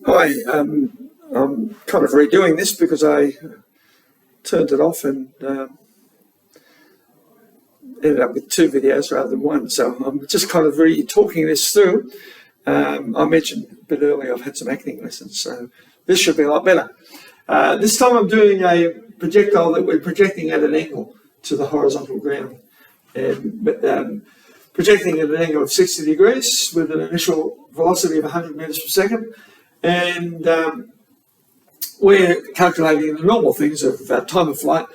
Hi, I'm kind of redoing this because I turned it off and ended up with two videos rather than one. So I'm just kind of talking this through. I mentioned a bit earlier I've had some acting lessons, so this should be a lot better. This time I'm doing a projectile that we're projecting at an angle to the horizontal ground. And projecting at an angle of 60 degrees with an initial velocity of 100 meters per second. And we're calculating the normal things of time of flight,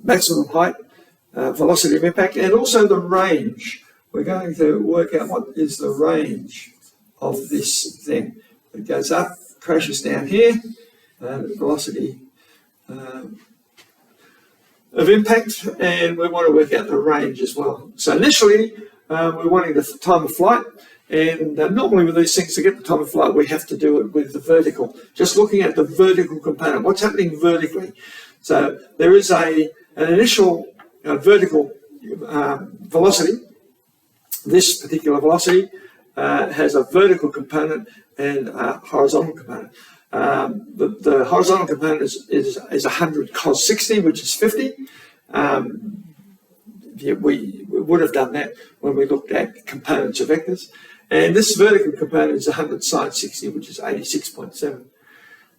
maximum height, velocity of impact, and also the range. We're going to work out what is the range of this thing. It goes up, crashes down here, velocity of impact, and we want to work out the range as well. So initially, we're wanting the time of flight, and normally with these things, to get the time of flight, we have to do it with the vertical. Just looking at the vertical component, what's happening vertically. So there is an initial vertical velocity. This particular velocity has a vertical component and a horizontal component. The horizontal component is 100 cos 60, which is 50. We would have done that when we looked at components of vectors. And this vertical component is 100 sine 60, which is 86.7.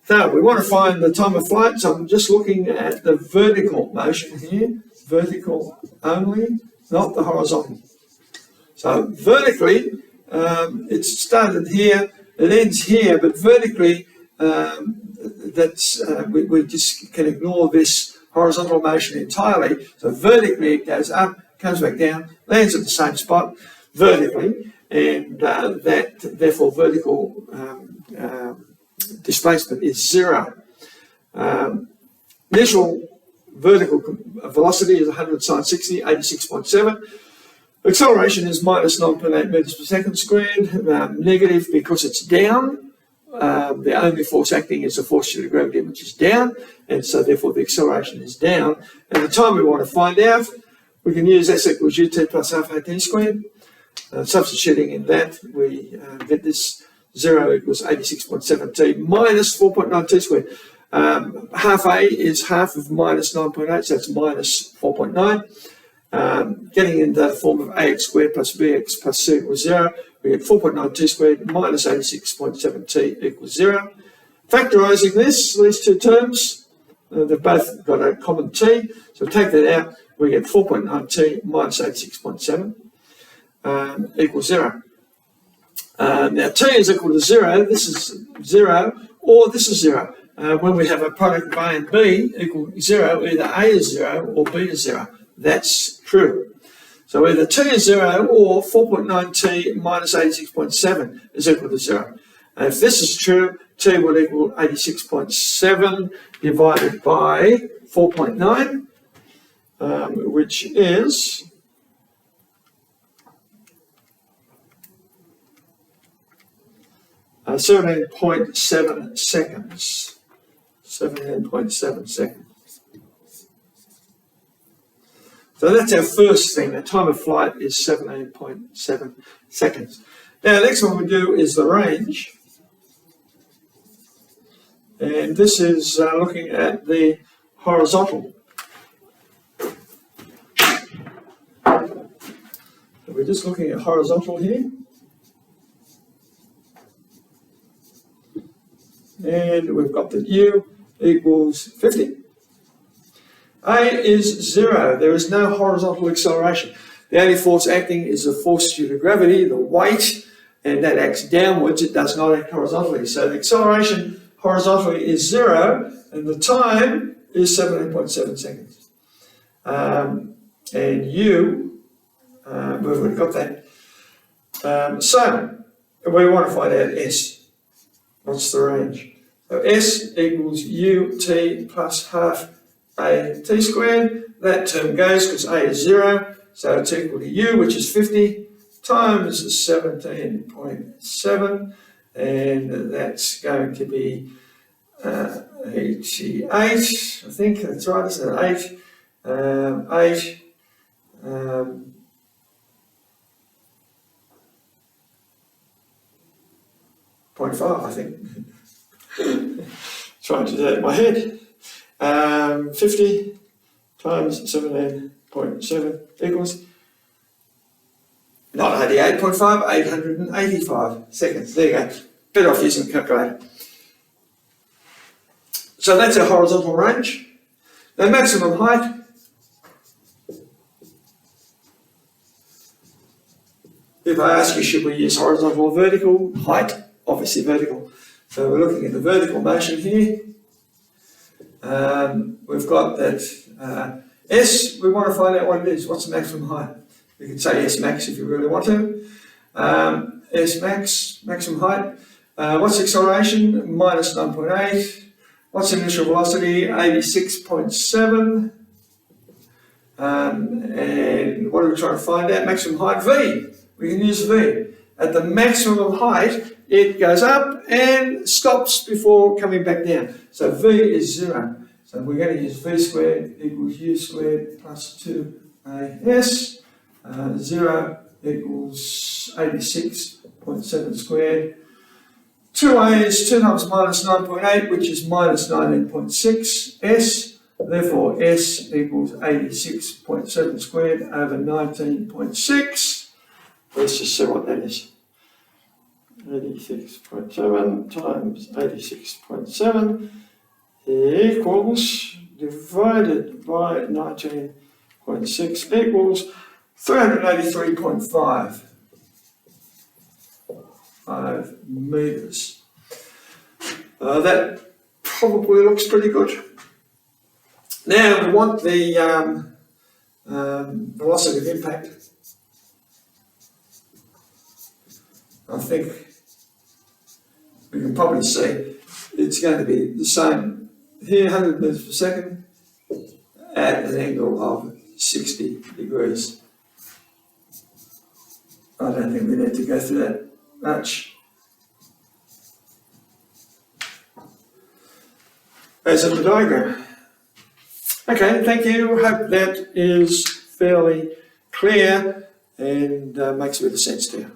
So we want to find the time of flight, so I'm just looking at the vertical motion here, vertical only, not the horizontal. So vertically, it started here, it ends here, but vertically, we just can ignore this horizontal motion entirely. So vertically, it goes up, comes back down, lands at the same spot vertically, and that therefore vertical displacement is zero. Initial vertical velocity is 100 sine 60, 86.7. Acceleration is minus 9.8 meters per second squared, negative because it's down. The only force acting is the force due to gravity, which is down, and so therefore the acceleration is down. And the time we want to find out, we can use s equals ut plus half at squared. Substituting in that, we get this 0 equals 86.7t minus 4.9t squared. Half a is half of minus 9.8, so it's minus 4.9. Getting into the form of ax squared plus bx plus c equals 0, we get 4.9t squared minus 86.7t equals 0. Factorising these two terms, they've both got a common t, so take that out, we get 4.9t minus 86.7 equals 0. Now t is equal to 0, this is 0, or this is 0. When we have a product of a and b equal 0, either a is 0 or b is 0. That's true. So either t is 0 or 4.9t minus 86.7 is equal to 0. And if this is true, t would equal 86.7 divided by 4.9, which is 17.7 seconds. 17.7 seconds. So that's our first thing. The time of flight is 17.7 seconds. Now, the next one we do is the range. And this is looking at the horizontal. So we're just looking at horizontal here. And we've got that u equals 50. A is 0. There is no horizontal acceleration. The only force acting is the force due to gravity, the weight, and that acts downwards. It does not act horizontally. So the acceleration horizontally is 0, and the time is 17.7 seconds. And u, we've already got that. So we want to find out s. What's the range? So s equals ut plus half a t squared. That term goes because a is 0, so it's equal to u, which is 50, times 17.7, and that's going to be 88, I think that's right, isn't it? 8, 0.5, I think. Trying to do that in my head. 50 times 17.7 equals not 88.5, 885 seconds. There you go. Better off using a calculator. So that's our horizontal range. Now maximum height. If I ask you, should we use horizontal or vertical? Height, obviously vertical. So we're looking at the vertical motion here. We've got that S, we want to find out what it is. What's the maximum height? You can say S max if you really want to. S max, maximum height. What's the acceleration? Minus 9.8. What's the initial velocity? 86.7. And what are we trying to find out? Maximum height, V. We can use V. At the maximum height, it goes up and stops before coming back down. So V is 0. So we're going to use V squared equals U squared plus 2AS. 0 equals 86.7 squared. 2A is 2 times minus 9.8, which is minus 19.6 S. Therefore, S equals 86.7 squared over 19.6. Let's just see what that is. 86.7 times 86.7 equals, divided by 19.6 equals 383.5 meters. That probably looks pretty good. Now we want the velocity of impact. I think we can probably see it's going to be the same here, 100 meters per second at an angle of 60 degrees. I don't think we need to go through that much. As in the diagram. Okay, thank you. Hope that is fairly clear and makes a bit of sense to you.